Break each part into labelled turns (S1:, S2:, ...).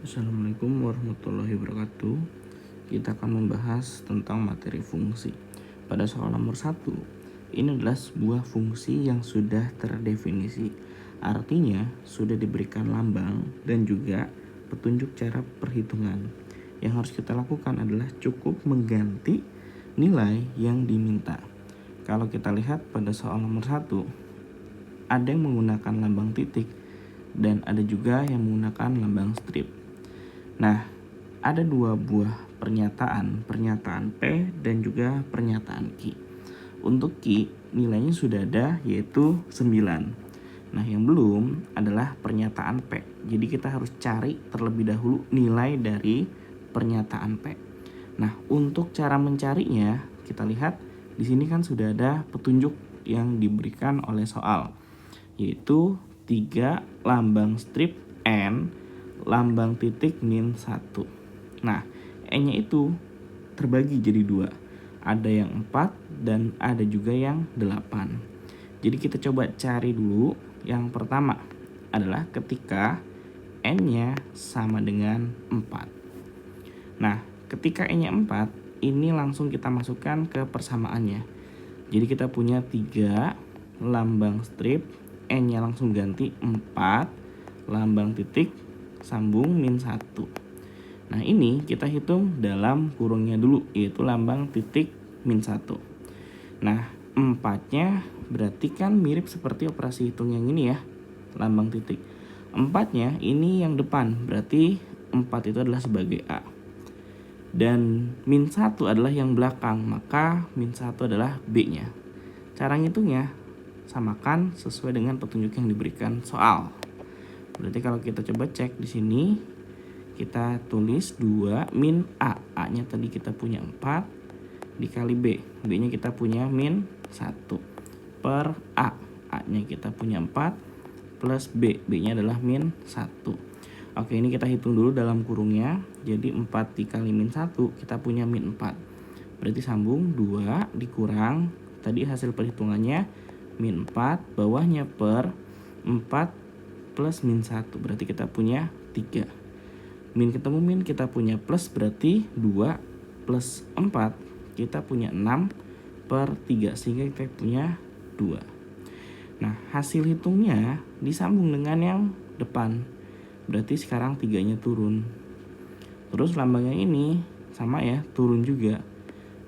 S1: Assalamualaikum warahmatullahi wabarakatuh. Kita akan membahas tentang materi fungsi. Pada soal nomor 1, ini adalah sebuah fungsi yang sudah terdefinisi. Artinya sudah diberikan lambang dan juga petunjuk cara perhitungan. Yang harus kita lakukan adalah cukup mengganti nilai yang diminta. Kalau kita lihat pada soal nomor 1, ada yang menggunakan lambang titik dan ada juga yang menggunakan lambang strip. Nah, ada dua buah pernyataan P dan juga pernyataan Q. Untuk Q, nilainya sudah ada yaitu 9. Nah, yang belum adalah pernyataan P. Jadi kita harus cari terlebih dahulu nilai dari pernyataan P. Nah, untuk cara mencarinya, kita lihat di sini kan sudah ada petunjuk yang diberikan oleh soal, yaitu 3 lambang strip N lambang titik min 1. Nah, E-nya itu terbagi jadi 2. Ada yang 4 dan ada juga yang 8. Jadi kita coba cari dulu. Yang pertama adalah ketika N-nya sama dengan 4. Nah, ketika N-nya 4, ini langsung kita masukkan ke persamaannya. Jadi kita punya 3 lambang strip, N-nya langsung ganti 4, lambang titik sambung min 1. Nah, ini kita hitung dalam kurungnya dulu, yaitu lambang titik min 1. Nah, 4-nya berarti kan mirip seperti operasi hitung yang ini ya, lambang titik. 4-nya ini yang depan, berarti 4 itu adalah sebagai A. Dan min 1 adalah yang belakang, maka min 1 adalah B-nya. Cara ngitungnya samakan sesuai dengan petunjuk yang diberikan soal. Berarti kalau kita coba cek di sini, kita tulis 2 min A. A-nya tadi kita punya 4 dikali B. B-nya kita punya min 1 per A. A-nya kita punya 4 plus B. B-nya adalah min 1. Oke, ini kita hitung dulu dalam kurungnya. Jadi 4 dikali min 1, kita punya min 4. Berarti sambung 2 dikurang, tadi hasil perhitungannya min 4, bawahnya per 4 plus min 1, berarti kita punya 3. Min ketemu min, kita punya plus, berarti 2 plus 4, kita punya 6 per 3, sehingga kita punya 2. Nah, hasil hitungnya disambung dengan yang depan, berarti sekarang 3-nya turun. Terus lambangnya ini sama ya, turun juga.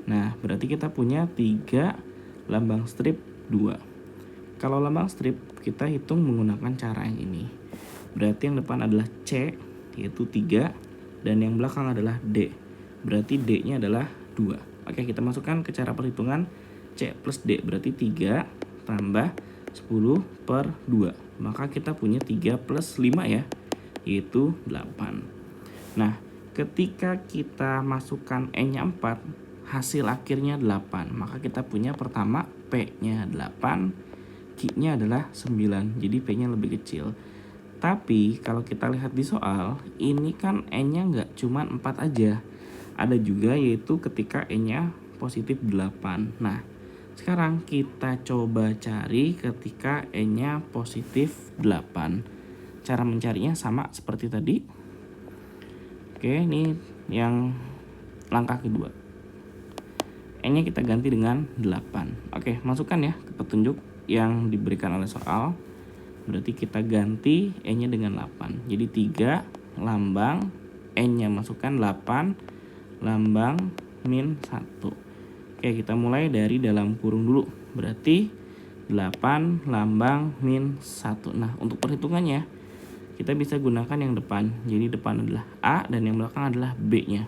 S1: Nah, berarti kita punya 3 lambang strip 2. Kalau lambang strip kita hitung menggunakan cara yang ini. Berarti yang depan adalah C, yaitu 3, dan yang belakang adalah D. Berarti D-nya adalah 2. Oke, kita masukkan ke cara perhitungan C plus D, berarti 3 tambah 10 per 2. Maka kita punya 3 plus 5 ya, yaitu 8. Nah, ketika kita masukkan N-nya 4, hasil akhirnya 8. Maka kita punya pertama P-nya 8, Q-nya adalah 9, jadi P-nya lebih kecil. Tapi kalau kita lihat di soal, ini kan N-nya nggak cuma 4 aja. Ada juga yaitu ketika N-nya positif 8. Nah, sekarang kita coba cari ketika N-nya positif 8. Cara mencarinya sama seperti tadi. Oke, ini yang langkah kedua. N-nya kita ganti dengan 8. Oke, masukkan ya ke petunjuk yang diberikan oleh soal. Berarti kita ganti E-nya dengan 8. Jadi 3 lambang, N-nya masukkan 8, lambang min 1. Oke, kita mulai dari dalam kurung dulu. Berarti 8 lambang min 1. Nah, untuk perhitungannya kita bisa gunakan yang depan. Jadi depan adalah A dan yang belakang adalah B-nya.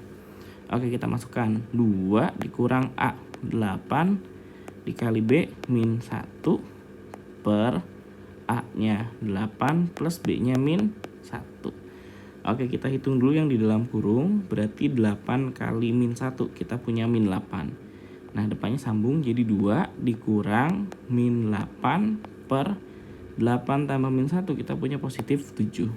S1: Oke, kita masukkan 2 dikurang A, 8 dikali B min 1 per A-nya 8 plus B-nya min 1. Oke, kita hitung dulu yang di dalam kurung. Berarti 8 kali min 1, kita punya min 8. Nah, depannya sambung jadi 2 dikurang min 8 per 8 tambah min 1, kita punya positif 7.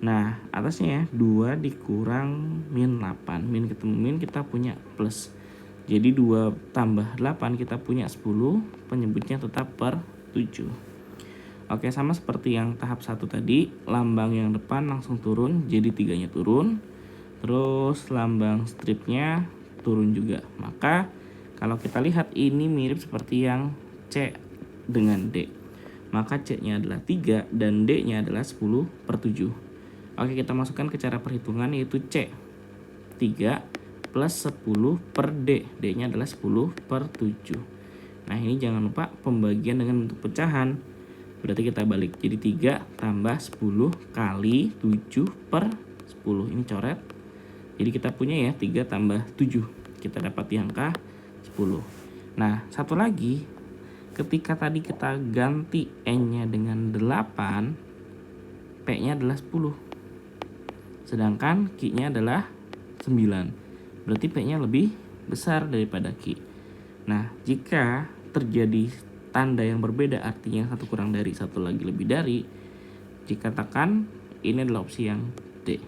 S1: Nah, atasnya ya 2 dikurang min 8. Min ketemu min, kita punya plus. Jadi 2 tambah 8 kita punya 10, penyebutnya tetap per 7. Oke, sama seperti yang tahap 1 tadi, lambang yang depan langsung turun, jadi 3-nya turun. Terus lambang stripnya turun juga. Maka kalau kita lihat ini mirip seperti yang C dengan D. Maka C-nya adalah 3 dan D-nya adalah 10/7. Oke, kita masukkan ke cara perhitungan yaitu C. 3 plus 10 per D. D-nya adalah 10/7. Nah, ini jangan lupa pembagian dengan bentuk pecahan. Berarti kita balik. Jadi 3 tambah 10 kali 7/10. Ini coret. Jadi kita punya ya 3 tambah 7. Kita dapat di angka 10. Nah, satu lagi. Ketika tadi kita ganti N-nya dengan 8, P-nya adalah 10. Sedangkan Q-nya adalah 9. Berarti P-nya lebih besar daripada Q. Nah, jika terjadi tanda yang berbeda, artinya satu kurang dari, satu lagi lebih dari, dikatakan ini adalah opsi yang D.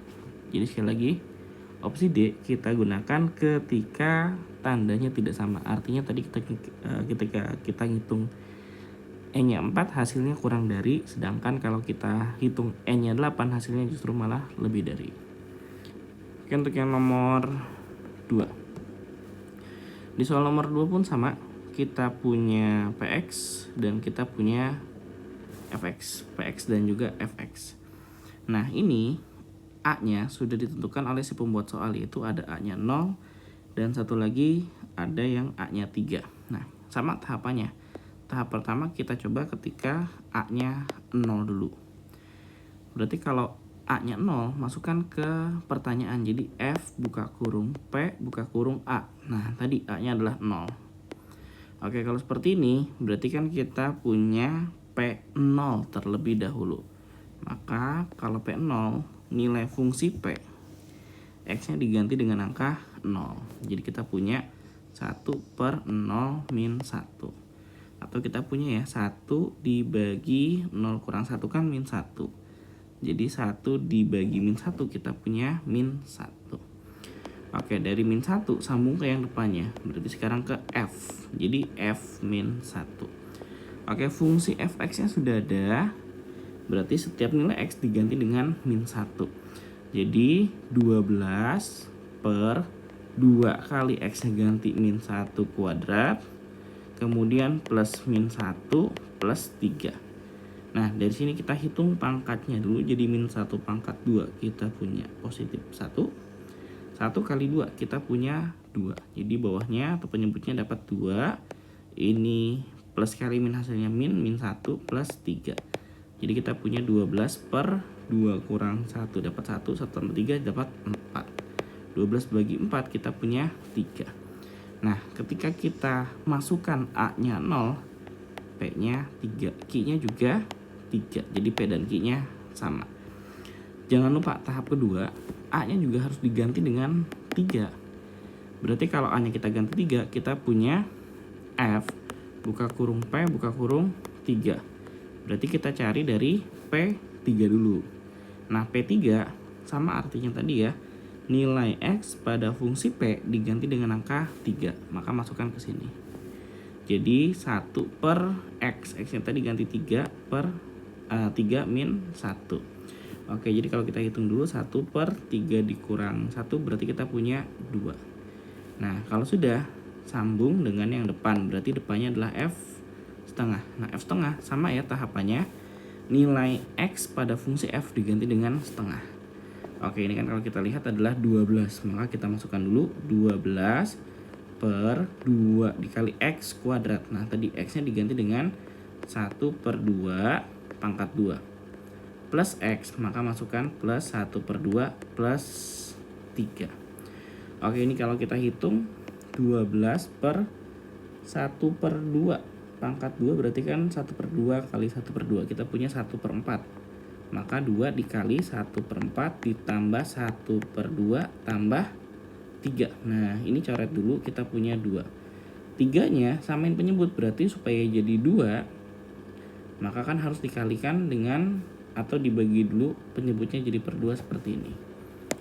S1: Jadi sekali lagi, opsi D kita gunakan ketika tandanya tidak sama. Artinya tadi ketika kita hitung N-nya 4 hasilnya kurang dari, sedangkan kalau kita hitung N-nya 8 hasilnya justru malah lebih dari. Oke, untuk yang nomor 2. Di soal nomor 2 pun sama, kita punya PX dan kita punya FX, PX dan juga FX. Nah, ini A-nya sudah ditentukan oleh si pembuat soal, yaitu ada A-nya 0 dan satu lagi ada yang A-nya 3. Nah, sama tahapannya. Tahap pertama kita coba ketika A-nya 0 dulu. Berarti kalau A-nya 0, masukkan ke pertanyaan. Jadi F buka kurung P buka kurung A. Nah, tadi A-nya adalah 0. Oke, kalau seperti ini berarti kan kita punya P0 terlebih dahulu. Maka kalau P0, nilai fungsi P, X-nya diganti dengan angka 0. Jadi kita punya 1/0 min 1. Atau kita punya ya 1 dibagi 0 kurang 1 kan min 1. Jadi 1 dibagi min 1 kita punya min 1. Oke, dari min 1 sambung ke yang depannya. Berarti sekarang ke F. Jadi F min 1. Oke, fungsi fx-nya sudah ada. Berarti setiap nilai X diganti dengan min 1. Jadi 12 per 2 kali X-nya ganti min 1 kuadrat. Kemudian plus min 1 plus 3. Nah, dari sini kita hitung pangkatnya dulu. Jadi min 1 pangkat 2 kita punya positif 1. 1 kali 2 kita punya 2. Jadi bawahnya atau penyebutnya dapat 2. Ini plus kali min hasilnya min 1 plus 3. Jadi kita punya 12 per 2 kurang 1 dapat 1. 1 tambah 3 dapat 4. 12 bagi 4 kita punya 3. Nah, ketika kita masukkan A-nya 0, P-nya 3, Q-nya juga 3. Jadi P dan Q-nya sama. Jangan lupa tahap kedua, A-nya juga harus diganti dengan 3. Berarti kalau A-nya kita ganti 3, kita punya F buka kurung P buka kurung 3. Berarti kita cari dari P3 dulu. Nah, P3 sama artinya tadi ya, nilai X pada fungsi P diganti dengan angka 3. Maka masukkan ke sini. Jadi 1 per X. X-nya tadi ganti 3 per 3 min 1. Oke, jadi kalau kita hitung dulu 1 per 3 dikurang 1 berarti kita punya 2. Nah, kalau sudah sambung dengan yang depan, berarti depannya adalah F setengah. Nah, F setengah sama ya tahapannya. Nilai X pada fungsi F diganti dengan setengah. Oke, ini kan kalau kita lihat adalah 12. Maka kita masukkan dulu 12 per 2 dikali X kuadrat. Nah, tadi X-nya diganti dengan 1 per 2 pangkat 2. Plus X, maka masukkan plus 1 per 2 plus 3. Oke, ini kalau kita hitung 12 per 1 per 2 pangkat 2 berarti kan 1 per 2 kali 1 per 2 kita punya 1 per 4. Maka 2 dikali 1 per 4 ditambah 1 per 2 tambah 3. Nah, ini coret dulu, kita punya 2. 3-nya samain penyebut, berarti supaya jadi 2 maka kan harus dikalikan dengan atau dibagi dulu penyebutnya jadi per 2 seperti ini.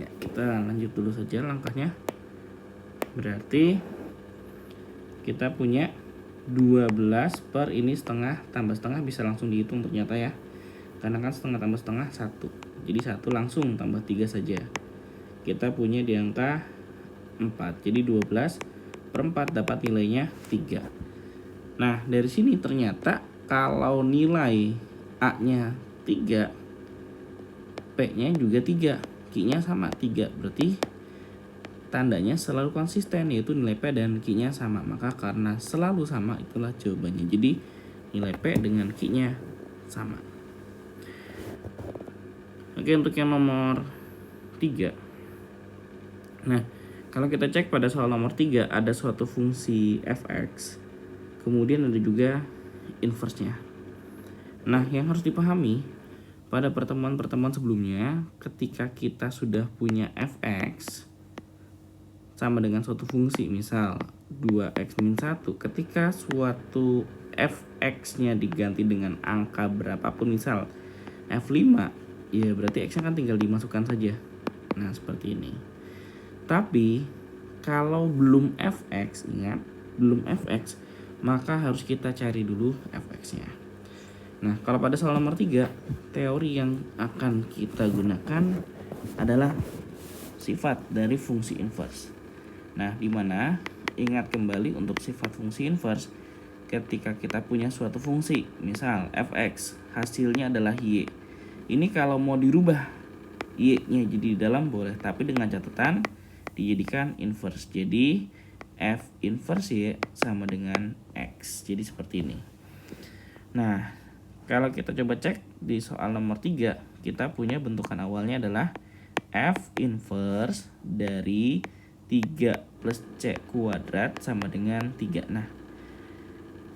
S1: Ya, kita lanjut dulu saja langkahnya. Berarti kita punya 12 per ini setengah tambah setengah bisa langsung dihitung ternyata ya. Karena kan setengah tambah setengah 1. Jadi 1 langsung tambah 3 saja. Kita punya di angka 4. Jadi 12 per 4 dapat nilainya 3. Nah, dari sini ternyata kalau nilai A-nya 3, P-nya juga 3, Q-nya sama 3. Berarti tandanya selalu konsisten, yaitu nilai P dan Q-nya sama. Maka karena selalu sama itulah jawabannya. Jadi nilai P dengan Q-nya sama. Oke, untuk yang nomor 3. Nah, kalau kita cek pada soal nomor 3 ada suatu fungsi fx, kemudian ada juga inverse-nya. Nah, yang harus dipahami pada pertemuan-pertemuan sebelumnya, ketika kita sudah punya fx sama dengan suatu fungsi, misal 2x min 1, ketika suatu fx-nya diganti dengan angka berapapun, misal f5, ya berarti x-nya kan tinggal dimasukkan saja. Nah, seperti ini. Tapi kalau belum fx, ingat, belum fx, maka harus kita cari dulu fx-nya. Nah, kalau pada soal nomor 3, teori yang akan kita gunakan adalah sifat dari fungsi inverse. Nah, di mana ingat kembali untuk sifat fungsi inverse, ketika kita punya suatu fungsi, misal fx, hasilnya adalah y. Ini kalau mau dirubah y-nya jadi di dalam boleh, tapi dengan catatan dijadikan inverse. Jadi f inverse y sama dengan x. Jadi seperti ini. Nah, kalau kita coba cek di soal nomor 3, kita punya bentukan awalnya adalah f inverse dari 3 plus c kuadrat sama dengan 3. Nah,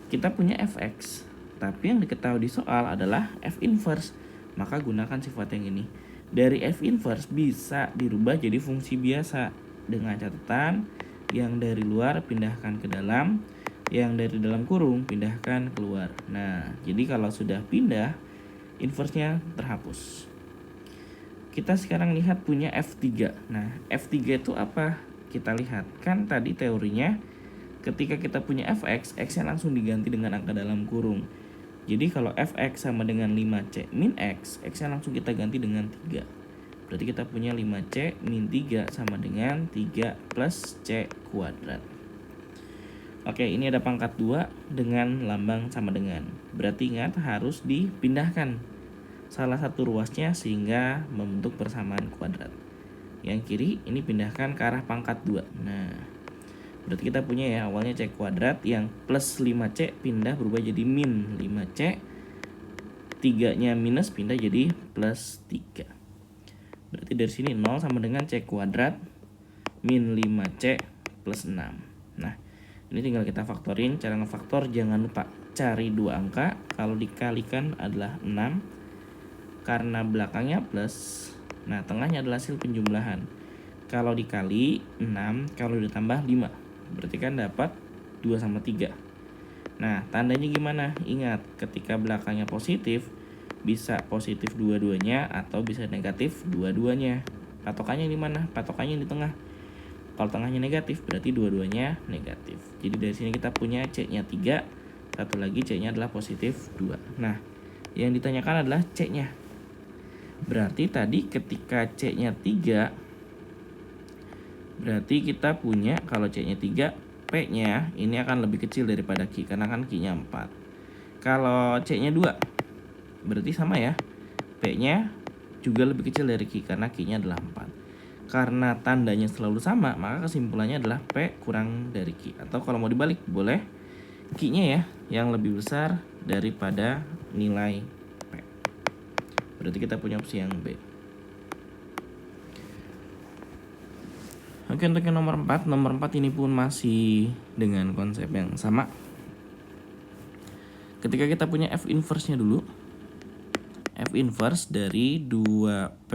S1: kita punya fx, tapi yang diketahui di soal adalah f inverse. Maka gunakan sifat yang ini. Dari f inverse bisa dirubah jadi fungsi biasa, dengan catatan yang dari luar pindahkan ke dalam, yang dari dalam kurung pindahkan keluar. Nah, jadi kalau sudah pindah, inverse-nya terhapus. Kita sekarang lihat punya f3. Nah, f3 itu apa? Kita lihat, kan tadi teorinya ketika kita punya fx, x-nya langsung diganti dengan angka dalam kurung. Jadi kalau fx sama dengan 5c min x, x-nya langsung kita ganti dengan 3. Berarti kita punya 5c min 3 sama dengan 3 plus c kuadrat. Oke, ini ada pangkat 2 dengan lambang sama dengan. Berarti ingat harus dipindahkan salah satu ruasnya sehingga membentuk persamaan kuadrat. Yang kiri ini pindahkan ke arah pangkat 2. Nah, berarti kita punya ya awalnya c kuadrat, yang plus 5c pindah berubah jadi min 5c, 3-nya minus pindah jadi plus 3. Berarti dari sini 0 sama dengan c kuadrat min 5c plus 6. Nah, ini tinggal kita faktorin. Cara ngefaktor jangan lupa cari 2 angka. Kalau dikalikan adalah 6 karena belakangnya plus. Nah, tengahnya adalah hasil penjumlahan. Kalau dikali 6, kalau ditambah 5, berarti kan dapat 2 sama 3. Nah, tandanya gimana? Ingat, ketika belakangnya positif, bisa positif dua-duanya atau bisa negatif dua-duanya. Patokannya di mana? Patokannya di tengah. Kalau tengahnya negatif, berarti dua-duanya negatif. Jadi dari sini kita punya C-nya 3, satu lagi C-nya adalah positif 2. Nah, yang ditanyakan adalah C-nya. Berarti tadi ketika C-nya 3, berarti kita punya kalau C-nya 3, P-nya ini akan lebih kecil daripada Q, karena kan Q-nya 4. Kalau C-nya 2, berarti sama ya, P-nya juga lebih kecil dari Q, karena Q-nya adalah 4. Karena tandanya selalu sama, maka kesimpulannya adalah P kurang dari Q. Atau kalau mau dibalik, boleh Q-nya ya yang lebih besar daripada nilai P. Berarti kita punya opsi yang B. Oke, untuk yang nomor 4. Nomor 4 ini pun masih dengan konsep yang sama. Ketika kita punya F inverse-nya dulu. F inverse dari 2P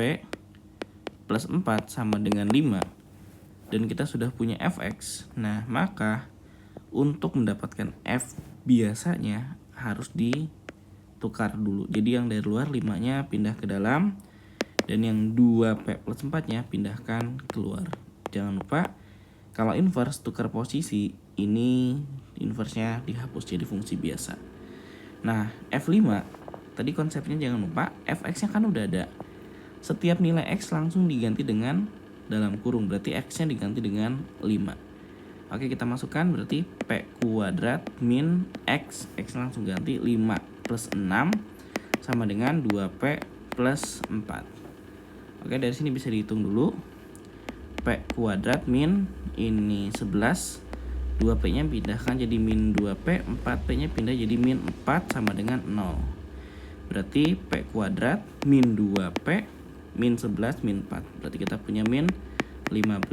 S1: plus 4 sama dengan 5. Dan kita sudah punya Fx. Nah, maka untuk mendapatkan F biasanya harus ditukar dulu. Jadi yang dari luar 5-nya pindah ke dalam, dan yang 2P plus 4-nya pindahkan keluar. Jangan lupa Kalau inverse tukar posisi, ini inverse-nya dihapus jadi fungsi biasa. Nah, F5 tadi konsepnya jangan lupa fx-nya kan udah ada. Setiap nilai x langsung diganti dengan dalam kurung, berarti x-nya diganti dengan 5. Oke, kita masukkan berarti p kuadrat min x langsung ganti 5 plus 6 sama dengan 2p plus 4. Oke, dari sini bisa dihitung dulu. P kuadrat min ini 11, 2p nya pindahkan jadi min 2p, 4p nya pindah jadi min 4 sama dengan 0. Berarti p kuadrat min 2p min 11 min 4, berarti kita punya min 15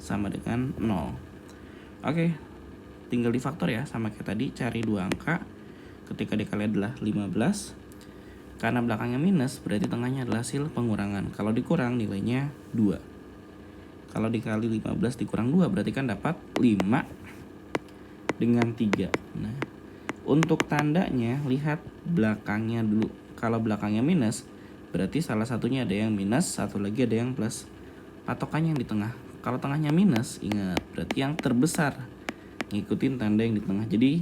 S1: sama dengan 0. Oke, tinggal difaktor ya, sama kayak tadi, cari 2 angka. Ketika dikali adalah 15, karena belakangnya minus berarti tengahnya adalah hasil pengurangan. Kalau dikurang nilainya 2. Kalau dikali 15 dikurang 2 berarti kan dapat 5 dengan 3. Nah, untuk tandanya lihat belakangnya dulu. Kalau belakangnya minus berarti salah satunya ada yang minus, satu lagi ada yang plus. Patokannya yang di tengah. Kalau tengahnya minus, ingat berarti yang terbesar ngikutin tanda yang di tengah. Jadi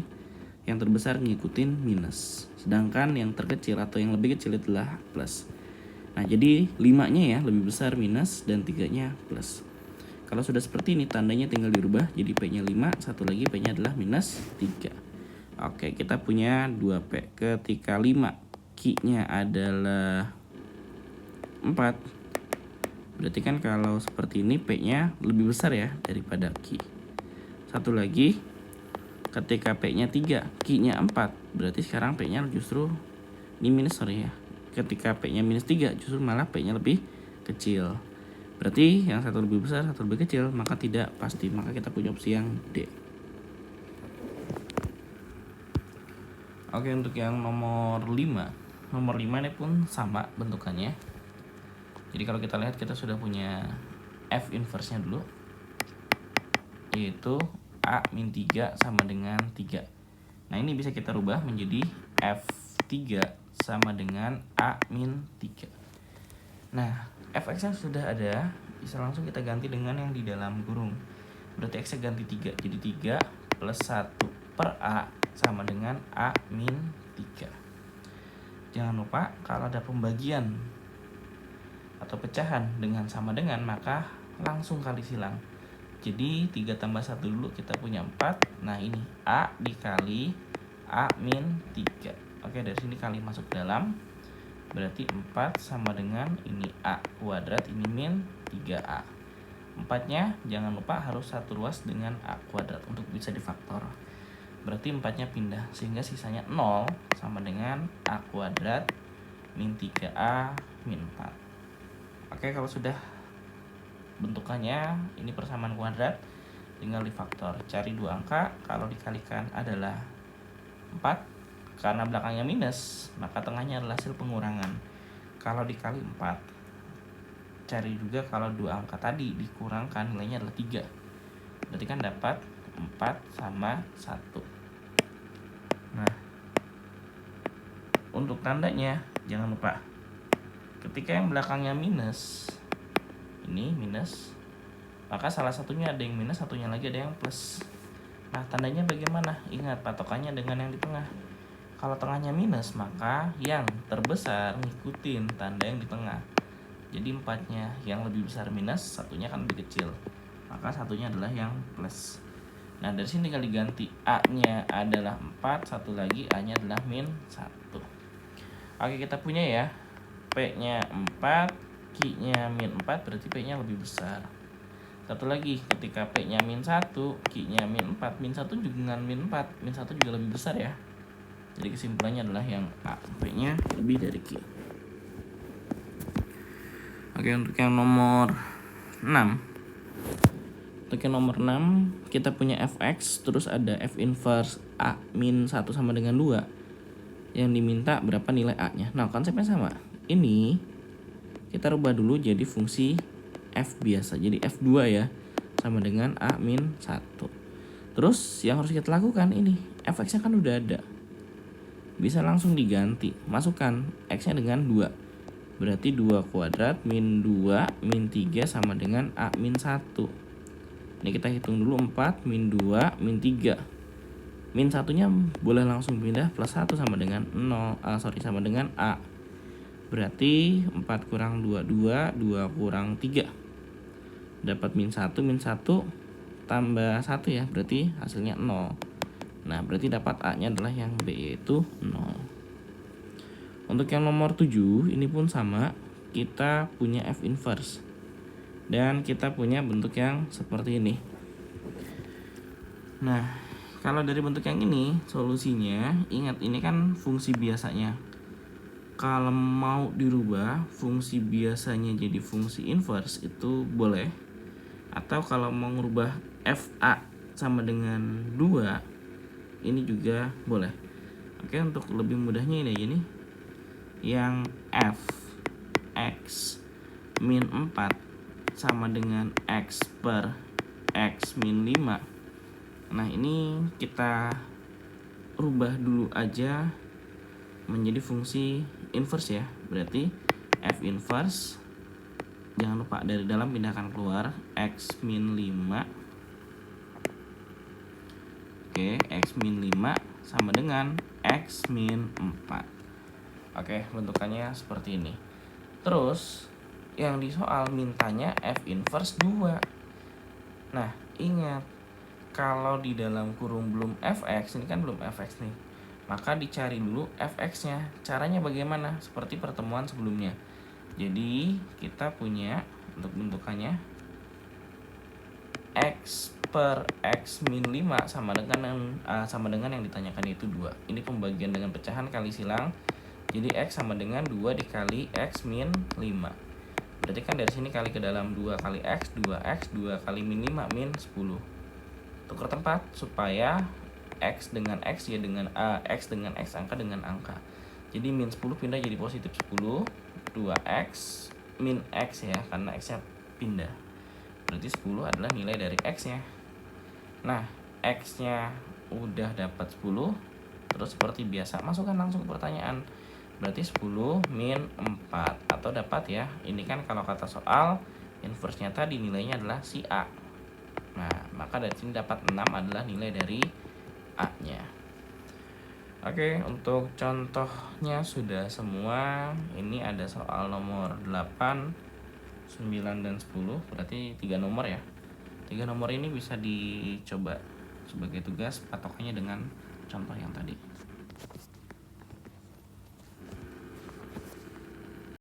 S1: yang terbesar ngikutin minus, sedangkan yang terkecil atau yang lebih kecil adalah plus. Nah, jadi 5-nya ya lebih besar minus dan 3-nya plus. Kalau sudah seperti ini tandanya tinggal dirubah jadi P-nya 5, satu lagi P-nya adalah minus 3. Oke, kita punya 2P. Ketika 5 Q-nya adalah 4, berarti kan kalau seperti ini P-nya lebih besar ya daripada Q. Satu lagi, ketika P-nya 3, Q-nya 4, berarti sekarang P-nya justru ini minus, sorry ya. Ketika P-nya minus 3, justru malah P-nya lebih kecil. Berarti yang satu lebih besar, satu lebih kecil, maka tidak pasti. Maka kita punya opsi yang D. Oke, untuk yang nomor 5. Nomor 5 ini pun sama bentukannya. Jadi kalau kita lihat, kita sudah punya F inverse-nya dulu, yaitu A-3 sama dengan 3. Nah, ini bisa kita rubah menjadi F3 sama dengan A-3. Nah, fx-nya sudah ada, bisa langsung kita ganti dengan yang di dalam kurung. Berarti x-nya ganti 3, jadi 3 plus 1 per A sama dengan A-3. Jangan lupa kalau ada pembagian atau pecahan dengan sama dengan, maka langsung kali silang. Jadi 3 tambah 1 dulu, kita punya 4. Nah, ini A dikali A-3. Oke, dari sini kali masuk dalam, berarti 4 sama dengan ini A kuadrat, ini min 3A. 4-nya jangan lupa harus satu ruas dengan A kuadrat untuk bisa difaktor. Berarti 4-nya pindah, sehingga sisanya 0 sama dengan A kuadrat min 3A min 4. Oke, kalau sudah bentukannya ini persamaan kuadrat, tinggal difaktor. Cari 2 angka, kalau dikalikan adalah 4. Karena belakangnya minus, maka tengahnya adalah hasil pengurangan. Kalau dikali 4, cari juga kalau 2 angka tadi dikurangkan nilainya adalah 3. Berarti kan dapat 4 sama 1. Nah, untuk tandanya jangan lupa, ketika yang belakangnya minus, ini minus, maka salah satunya ada yang minus, satunya lagi ada yang plus. Nah, tandanya bagaimana? Ingat, patokannya dengan yang di tengah. Kalau tengahnya minus, maka yang terbesar ngikutin tanda yang di tengah. Jadi 4-nya yang lebih besar minus, satunya kan lebih kecil, maka satunya adalah yang plus. Nah, dari sini tinggal diganti. A-nya adalah 4, satu lagi A-nya adalah min 1. Oke, kita punya ya, P-nya 4, Q-nya min 4, berarti P-nya lebih besar. Satu lagi, ketika P-nya min 1, Q-nya min 4, min 1 juga dengan min 4, min 1 juga lebih besar ya. Jadi kesimpulannya adalah yang A, P-nya lebih dari Q. Oke, untuk yang nomor 6. Untuk yang nomor 6, kita punya fx, terus ada f inverse A min 1 sama dengan 2. Yang diminta berapa nilai A-nya. Nah, konsepnya sama. Ini kita rubah dulu jadi fungsi f biasa. Jadi f2 ya, sama dengan A min 1. Terus yang harus kita lakukan ini, fx-nya kan udah ada, bisa langsung diganti. Masukkan x-nya dengan 2. Berarti 2 kuadrat min 2 min 3 sama dengan A min 1. Ini kita hitung dulu 4, min 2, min 3. Min 1-nya boleh langsung pindah, plus 1 sama dengan 0, sama dengan A. Berarti 4 kurang 2, 2 kurang 3. Dapat min 1 tambah 1 ya, berarti hasilnya 0. Nah, berarti dapat A-nya adalah yang B, yaitu 0. Untuk yang nomor 7, ini pun sama. Kita punya F inverse. Dan kita punya bentuk yang seperti ini. Nah, kalau dari bentuk yang ini, solusinya, ingat ini kan fungsi biasanya. Kalau mau dirubah fungsi biasanya jadi fungsi inverse itu boleh. Atau kalau mau merubah FA sama dengan 2, ini juga boleh. Oke, untuk lebih mudahnya ini aja nih. Yang F X min 4 sama dengan X per X min 5. Nah, ini kita rubah dulu aja menjadi fungsi inverse ya. Berarti F inverse, jangan lupa dari dalam pindahkan keluar, X min 5. Oke, X min 5 sama dengan X min 4. Oke, bentukannya seperti ini. Terus yang di soal mintanya F inverse 2. Nah, ingat kalau di dalam kurung belum fx, ini kan belum fx nih, maka dicari dulu fx-nya. Caranya bagaimana? Seperti pertemuan sebelumnya. Jadi kita punya untuk bentukannya X per X min 5 sama dengan yang ditanyakan itu 2. Ini pembagian dengan pecahan kali silang. Jadi X sama dengan 2 dikali X min 5. Berarti kan dari sini kali ke dalam 2 kali X, 2X, 2 kali min 5, min 10. Tukar tempat supaya X dengan X ya dengan X dengan X, angka dengan angka. Jadi min 10 pindah jadi positif 10, 2X, min X ya, karena X-nya pindah. Berarti 10 adalah nilai dari X-nya. Nah, X-nya udah dapat 10. Terus seperti biasa, masukkan langsung ke pertanyaan. Berarti 10 min 4. Atau dapat ya, ini kan kalau kata soal, inverse-nya tadi nilainya adalah si A. Nah, maka dari sini dapat 6 adalah nilai dari A-nya. Oke, untuk contohnya sudah semua. Ini ada soal nomor 8, 9, dan 10. Berarti 3 nomor ya. 3 nomor ini bisa dicoba sebagai tugas, patokannya dengan contoh yang tadi.